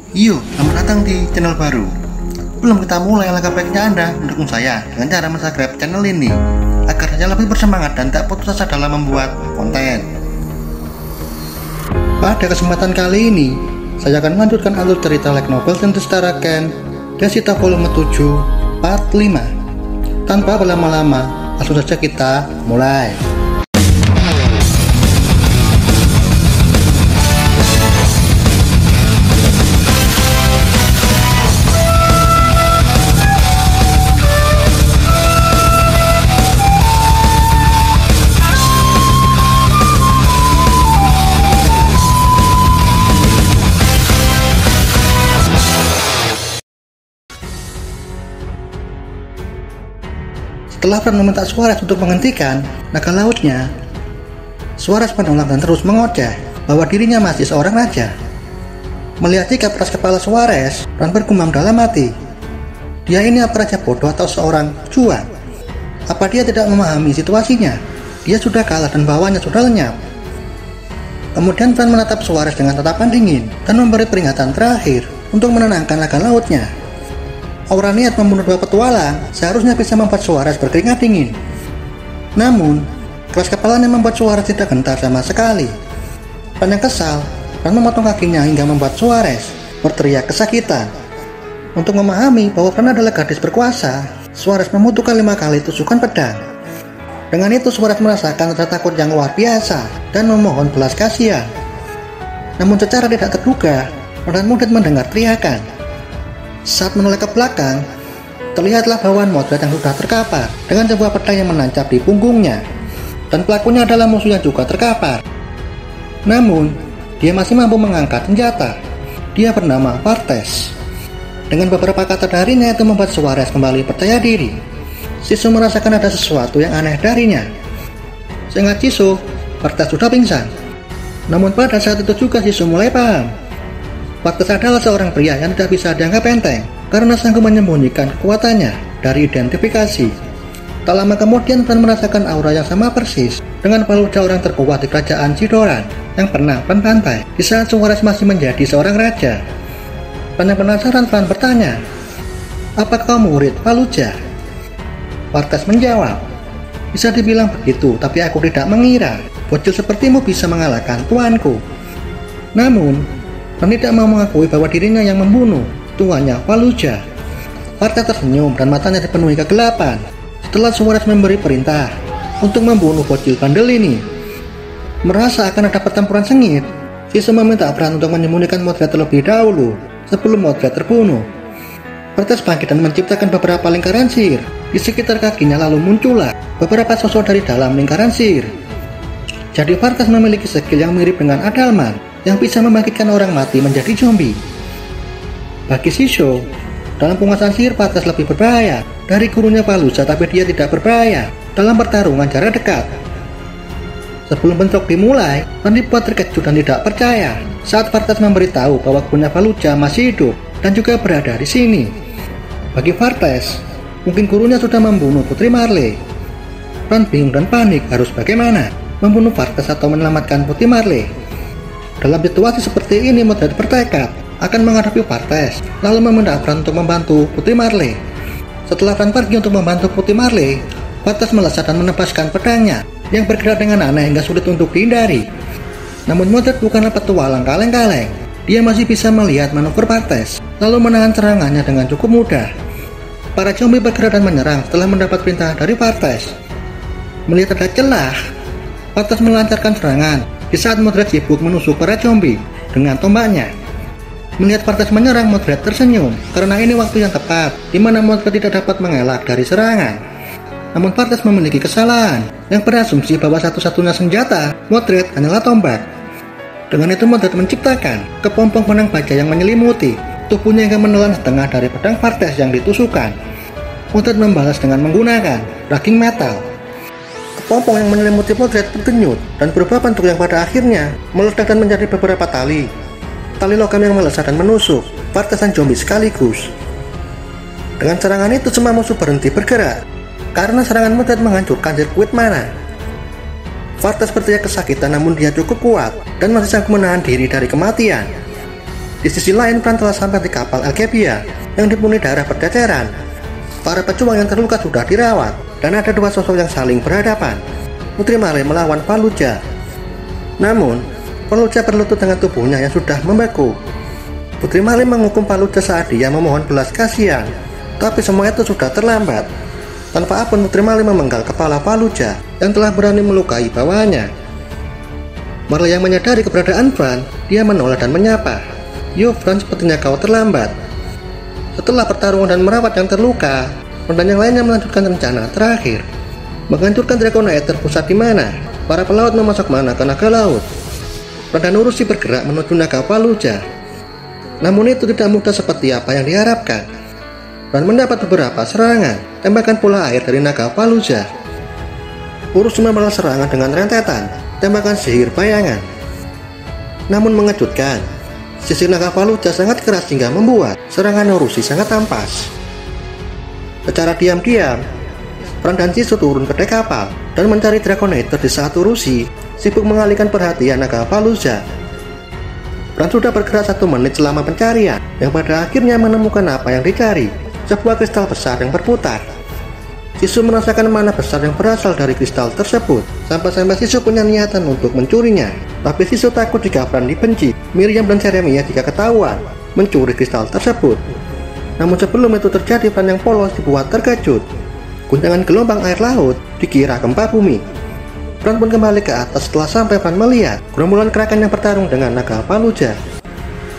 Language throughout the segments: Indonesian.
Selamat datang di channel baru. Belum kita mulai, langkah baiknya Anda mendukung saya dengan cara subscribe channel ini agar saya lebih bersemangat dan tak putus asa dalam membuat konten. Pada kesempatan kali ini, saya akan melanjutkan alur cerita light novel Tentara Ken Desita volume 7 part 5. Tanpa berlama-lama, langsung saja kita mulai. Setelah Fran meminta Suarez untuk menghentikan naga lautnya, Suarez menolak dan terus mengoceh bahwa dirinya masih seorang raja. Melihat sikap keras kepala Suarez, Fran bergumam dalam hati, dia ini apa raja bodoh atau seorang pejuang? Apa dia tidak memahami situasinya? Dia sudah kalah dan bawahnya sudah lenyap. Kemudian Fran menatap Suarez dengan tatapan dingin dan memberi peringatan terakhir untuk menenangkan naga lautnya. Aura niat membunuh dua petualang seharusnya bisa membuat Suarez berkeringat dingin. Namun, keras kepalanya membuat Suarez tidak gentar sama sekali. Fran yang kesal, Fran memotong kakinya hingga membuat Suarez berteriak kesakitan. Untuk memahami bahwa Fran adalah gadis berkuasa, Suarez membutuhkan 5 kali tusukan pedang. Dengan itu Suarez merasakan rasa takut yang luar biasa dan memohon belas kasihan. Namun secara tidak terduga, Fran mudah mendengar teriakan. Saat menoleh ke belakang, terlihatlah bawaan Modred yang sudah terkapar dengan sebuah pedang yang menancap di punggungnya, dan pelakunya adalah musuh yang juga terkapar. Namun, dia masih mampu mengangkat senjata. Dia bernama Bartes. Dengan beberapa kata darinya itu membuat Suarez kembali percaya diri. Sisu merasakan ada sesuatu yang aneh darinya. Seingat Sisu, Bartes sudah pingsan. Namun pada saat itu juga Sisu mulai paham. Bartes adalah seorang pria yang tidak bisa dianggap enteng karena sanggup menyembunyikan kekuatannya dari identifikasi. Tak lama kemudian Fran merasakan aura yang sama persis dengan Fallujah, orang terkuat di kerajaan Cidoran yang pernah Fran bantai di saat Suarez masih menjadi seorang raja. Fran yang penasaran, Fran bertanya, "Apakah kau murid Fallujah?" Bartes menjawab, "Bisa dibilang begitu, tapi aku tidak mengira bocil sepertimu bisa mengalahkan tuanku." Namun Fran tidak mau mengakui bahwa dirinya yang membunuh tuannya Fallujah. Bartes tersenyum dan matanya dipenuhi kegelapan setelah Suarez memberi perintah untuk membunuh bocil bandel ini. Merasa akan ada pertempuran sengit, Sisu meminta Fran untuk menyembunyikan Modred terlebih dahulu sebelum Modred terbunuh. Bartes bangkit dan menciptakan beberapa lingkaran sihir di sekitar kakinya, lalu muncullah beberapa sosok dari dalam lingkaran sihir. Jadi Bartes memiliki skill yang mirip dengan Adalman yang bisa membangkitkan orang mati menjadi zombie. Bagi Sisu, dalam penguasaan sihir Bartes lebih berbahaya dari gurunya Fallujah, tapi dia tidak berbahaya dalam pertarungan jarak dekat. Sebelum bentrok dimulai, Fran dibuat terkejut dan tidak percaya saat Bartes memberitahu bahwa gurunya Fallujah masih hidup dan juga berada di sini. Bagi Bartes, mungkin gurunya sudah membunuh Putri Marley. Fran bingung dan panik harus bagaimana, membunuh Bartes atau menyelamatkan Putri Marley. Dalam situasi seperti ini, Modred bertekad akan menghadapi Bartes, lalu meminta Fran untuk membantu Putri Marley. Setelah Fran pergi untuk membantu Putri Marley, Bartes melesat dan menebaskan pedangnya yang bergerak dengan aneh hingga sulit untuk dihindari. Namun Modred bukanlah petualang kaleng-kaleng. Dia masih bisa melihat manuver Bartes, lalu menahan serangannya dengan cukup mudah. Para zombie bergerak dan menyerang setelah mendapat perintah dari Bartes. Melihat ada celah, Bartes melancarkan serangan di saat Modred sibuk menusuk para zombie dengan tombaknya. Melihat Bartes menyerang, Modred tersenyum karena ini waktu yang tepat di mana Modred tidak dapat mengelak dari serangan. Namun Bartes memiliki kesalahan yang berasumsi bahwa satu-satunya senjata Modred hanyalah tombak. Dengan itu Modred menciptakan kepompong benang baja yang menyelimuti tubuhnya hingga menelan setengah dari pedang Bartes yang ditusukkan. Modred membalas dengan menggunakan daging metal. Kepompong yang menyelimuti Modred berdenyut dan berubah bentuk yang pada akhirnya meledak dan menjadi beberapa tali logam yang melesat dan menusuk Bartes dan zombie sekaligus. Dengan serangan itu semua musuh berhenti bergerak karena serangan Modred menghancurkan sirkuit mana. Bartes berteriak kesakitan, namun dia cukup kuat dan masih sanggup menahan diri dari kematian. Di sisi lain, Fran telah sampai di kapal Algebia yang dipenuhi darah berceceran. Para pejuang yang terluka sudah dirawat, dan ada dua sosok yang saling berhadapan. Putri Marley melawan Fallujah. Namun, Fallujah berlutut dengan tubuhnya yang sudah membeku. Putri Marley menghukum Fallujah saat dia memohon belas kasihan, tapi semua itu sudah terlambat. Tanpa ampun, Putri Marley memenggal kepala Fallujah yang telah berani melukai bawahannya. Marley yang menyadari keberadaan Fran, dia menoleh dan menyapa, "Yo Fran, sepertinya kau terlambat." Setelah pertarungan dan merawat yang terluka, Fran dan yang lainnya melanjutkan rencana terakhir, menghancurkan Draconator terpusat di mana para pelaut memasok mana ke naga laut. Fran dan Urusi bergerak menuju naga Fallujah. Namun itu tidak mudah seperti apa yang diharapkan. Fran mendapat beberapa serangan, tembakan bola air dari naga Fallujah. Urusi membalas serangan dengan rentetan tembakan sihir bayangan. Namun mengejutkan, sisir naga Fallujah sangat keras hingga membuat serangan Urusi sangat ampas. Secara diam-diam, Fran dan Jisoo turun ke dek kapal dan mencari Draconator di saat Urusi sibuk mengalihkan perhatian naga Fallujah. Fran sudah bergerak 1 menit selama pencarian, yang pada akhirnya menemukan apa yang dicari, sebuah kristal besar yang berputar. Jisoo merasakan mana besar yang berasal dari kristal tersebut, sampai-sampai Jisoo punya niatan untuk mencurinya. Tapi Jisoo takut jika Fran dibenci, Miriam dan Jeremiah jika ketahuan mencuri kristal tersebut. Namun sebelum itu terjadi, Fran yang polos dibuat terkejut. Guncangan gelombang air laut dikira gempa bumi. Fran pun kembali ke atas setelah sampai Fran melihat gerombolan kraken yang bertarung dengan naga Fallujah.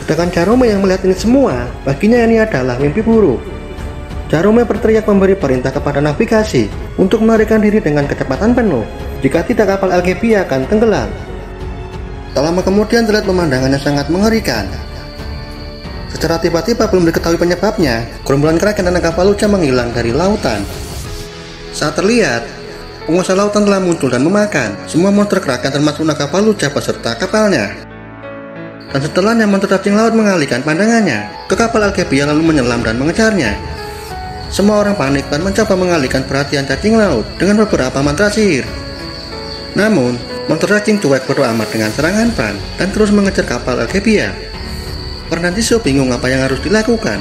Sedangkan Jerome yang melihat ini semua, baginya ini adalah mimpi buruk. Jerome berteriak memberi perintah kepada navigasi untuk melarikan diri dengan kecepatan penuh, jika tidak kapal Algebia akan tenggelam. Tak lama kemudian terlihat pemandangannya sangat mengerikan. Secara tiba-tiba belum diketahui penyebabnya, gerombolan kraken dan naga Fallujah menghilang dari lautan. Saat terlihat, penguasa lautan telah muncul dan memakan semua monster kraken termasuk naga Fallujah beserta kapalnya. Dan setelahnya monster cacing laut mengalihkan pandangannya ke kapal Algebia lalu menyelam dan mengejarnya. Semua orang panik dan mencoba mengalihkan perhatian cacing laut dengan beberapa mantra sihir. Namun, monster cacing cuek bodo amat dengan serangan Fran dan terus mengejar kapal Algebia. Fran dan Jisoo bingung apa yang harus dilakukan,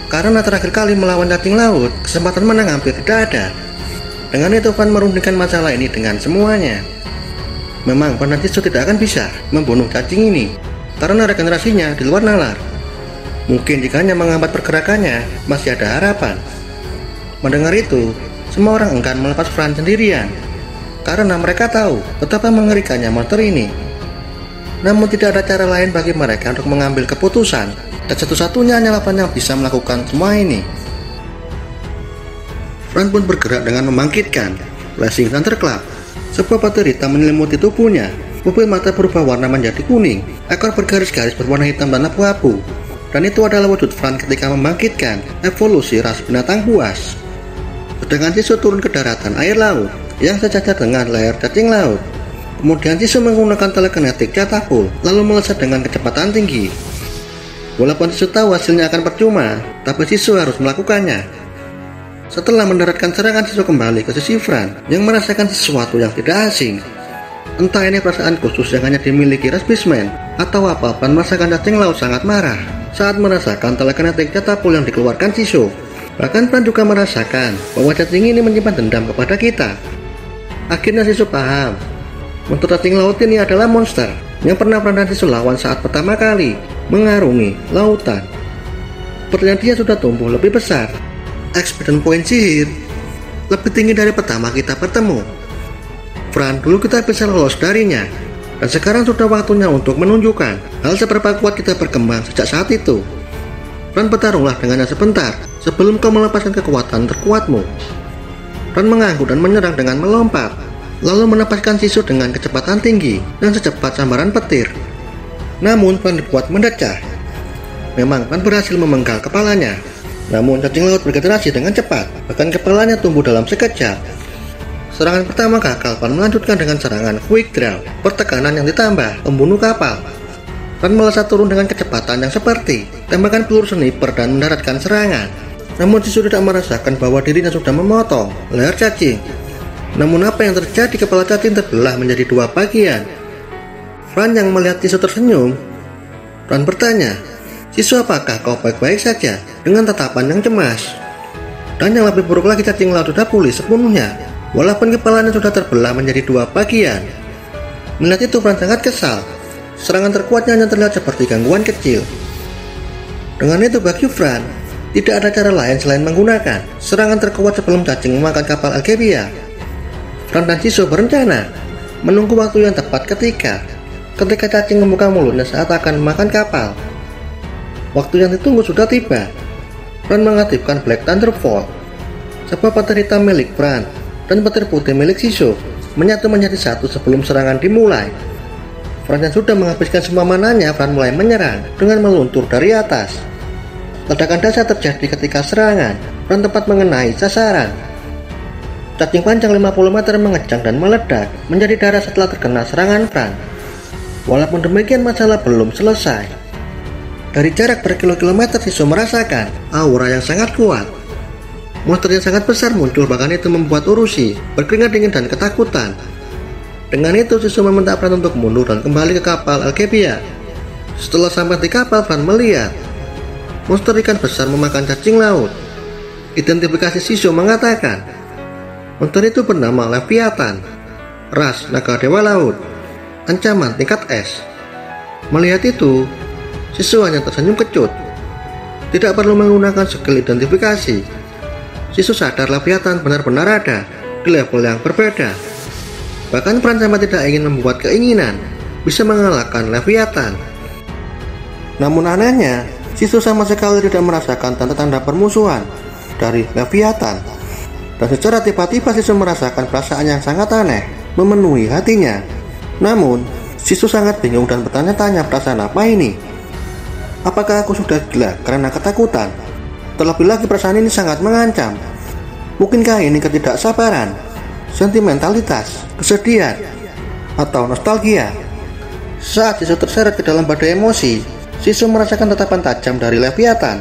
karena terakhir kali melawan cacing laut, kesempatan menang hampir tidak ada. Dengan itu Fran merundingkan masalah ini dengan semuanya. Memang Fran dan Jisoo tidak akan bisa membunuh cacing ini, karena regenerasinya di luar nalar. Mungkin jika hanya menghambat pergerakannya, masih ada harapan. Mendengar itu, semua orang enggan melepas Fran sendirian, karena mereka tahu betapa mengerikannya monster ini. Namun tidak ada cara lain bagi mereka untuk mengambil keputusan, dan satu-satunya hanyalah Fran yang bisa melakukan semua ini. Fran pun bergerak dengan membangkitkan Blazing Thunderclap. Sebuah petir hitam menyelimuti tubuhnya, pupil mata berubah warna menjadi kuning, ekor bergaris-garis berwarna hitam dan abu-abu. Dan itu adalah wujud Fran ketika membangkitkan evolusi ras binatang buas. Sedangkan Jisoo turun ke daratan air laut yang sejajar dengan layar cacing laut. Kemudian Jisoo menggunakan telekinetik catapult lalu melesat dengan kecepatan tinggi. Walaupun Jisoo tahu hasilnya akan percuma, tapi Jisoo harus melakukannya. Setelah mendaratkan serangan, Jisoo kembali ke sisi Fran yang merasakan sesuatu yang tidak asing. Entah ini perasaan khusus yang hanya dimiliki Ras Beastman atau apa, Fran merasakan cacing laut sangat marah saat merasakan telekinetik catapult yang dikeluarkan Jisoo. Bahkan Fran juga merasakan bahwa cacing ini menyimpan dendam kepada kita. Akhirnya Jisoo paham, monster cacing laut ini adalah monster yang pernah Fran dan Jisoo lawan saat pertama kali mengarungi lautan. Sepertinya dia sudah tumbuh lebih besar. XP dan poin sihir lebih tinggi dari pertama kita bertemu. Fran, dulu kita bisa lolos darinya, dan sekarang sudah waktunya untuk menunjukkan hal seberapa kuat kita berkembang sejak saat itu. Fran, bertarunglah dengannya sebentar sebelum kau melepaskan kekuatan terkuatmu. Fran mengangguk dan menyerang dengan melompat, lalu menepaskan Jisoo dengan kecepatan tinggi dan secepat sambaran petir. Namun Fran dibuat mendecah. Memang Fran berhasil memenggal kepalanya, namun cacing laut bergenerasi dengan cepat, bahkan kepalanya tumbuh dalam sekejap. Serangan pertama gagal, Fran melanjutkan dengan serangan Quick Draw, pertekanan yang ditambah pembunuh kapal. Fran melesat turun dengan kecepatan yang seperti tembakan peluru sniper dan mendaratkan serangan. Namun Jisoo tidak merasakan bahwa dirinya sudah memotong leher cacing. Namun apa yang terjadi, kepala cacing terbelah menjadi 2 bagian. Fran yang melihat Jisoo tersenyum, Fran bertanya, "Sisu, apakah kau baik-baik saja?" dengan tatapan yang cemas. Dan yang lebih buruk lagi, cacing laut sudah pulih sepenuhnya, walaupun kepalanya sudah terbelah menjadi dua bagian. Melihat itu, Fran sangat kesal. Serangan terkuatnya hanya terlihat seperti gangguan kecil. Dengan itu, bagi Fran, tidak ada cara lain selain menggunakan serangan terkuat sebelum cacing memakan kapal Algebia. Fran dan Sisu berencana menunggu waktu yang tepat ketika cacing membuka mulutnya saat akan memakan kapal. Waktu yang ditunggu sudah tiba. Fran mengaktifkan Black Thunderbolt. Sebuah petir hitam milik Fran dan petir putih milik Sisu menyatu menjadi satu sebelum serangan dimulai. Fran yang sudah menghabiskan semua mananya, Fran mulai menyerang dengan meluntur dari atas. Ledakan dahsyat terjadi ketika serangan Fran tepat mengenai sasaran. Cacing panjang 50 meter mengejang dan meledak menjadi darah setelah terkena serangan Fran. Walaupun demikian, masalah belum selesai. Dari jarak berkilo-kilometer, Sisu merasakan aura yang sangat kuat. Monster yang sangat besar muncul, bahkan itu membuat Urushi berkeringat dingin dan ketakutan. Dengan itu, Sisu meminta Fran untuk mundur dan kembali ke kapal Algebia. Setelah sampai di kapal, Fran melihat monster ikan besar memakan cacing laut. Identifikasi Sisu mengatakan monster itu bernama Leviathan, ras naga dewa laut, ancaman tingkat S. Melihat itu, Sisu hanya tersenyum kecut. Tidak perlu menggunakan skill identifikasi. Sisu sadar Leviathan benar-benar ada di level yang berbeda. Bahkan Fran sama tidak ingin membuat keinginan bisa mengalahkan Leviathan. Namun anehnya, Sisu sama sekali tidak merasakan tanda-tanda permusuhan dari Leviathan. Dan secara tiba-tiba Sisu merasakan perasaan yang sangat aneh memenuhi hatinya. Namun, Sisu sangat bingung dan bertanya-tanya, perasaan apa ini? Apakah aku sudah gila karena ketakutan? Terlebih lagi perasaan ini sangat mengancam. Mungkinkah ini ketidaksabaran, sentimentalitas, kesedihan, atau nostalgia? Saat Sisu terseret ke dalam badai emosi, Sisu merasakan tatapan tajam dari Leviathan.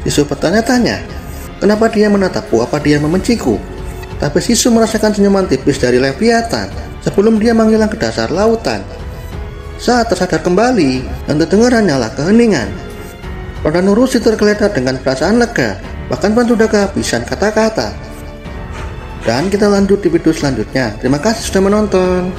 Sisu bertanya-tanya, kenapa dia menatapku, apa dia membenciku? Tapi Sisu merasakan senyuman tipis dari Leviathan sebelum dia menghilang ke dasar lautan. Saat tersadar kembali, yang terdengar hanyalah keheningan. Pada Urushi tergeletak dengan perasaan lega, bahkan Fran sudah kehabisan kata-kata. Dan kita lanjut di video selanjutnya. Terima kasih sudah menonton.